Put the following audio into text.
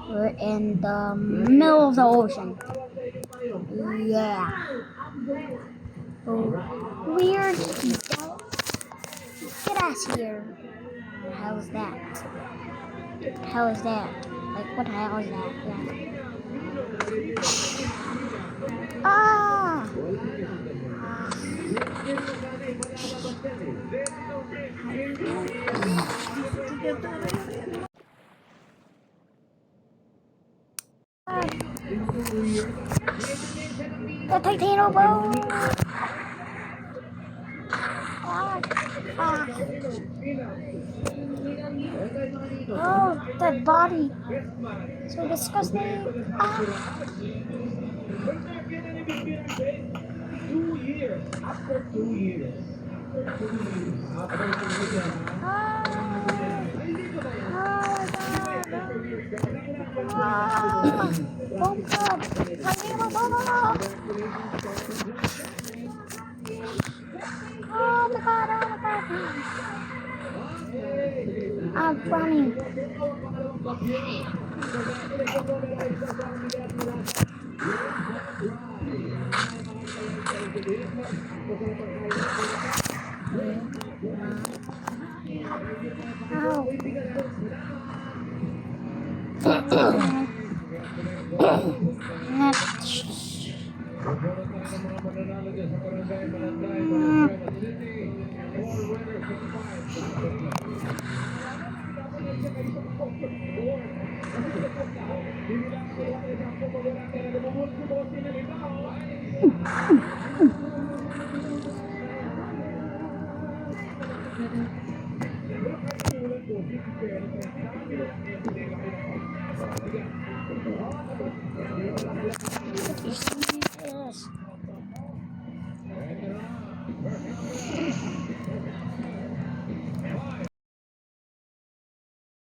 We're in the middle of the ocean. Yeah. Weird. Get us here. What the hell is that? What the hell is that? Like, what the hell is that? Yeah. Ah! The Titanoboa! Oh, that body. So disgusting. Ah. 2 years. After 2 years. Oh my god. Oh my god. I'm running.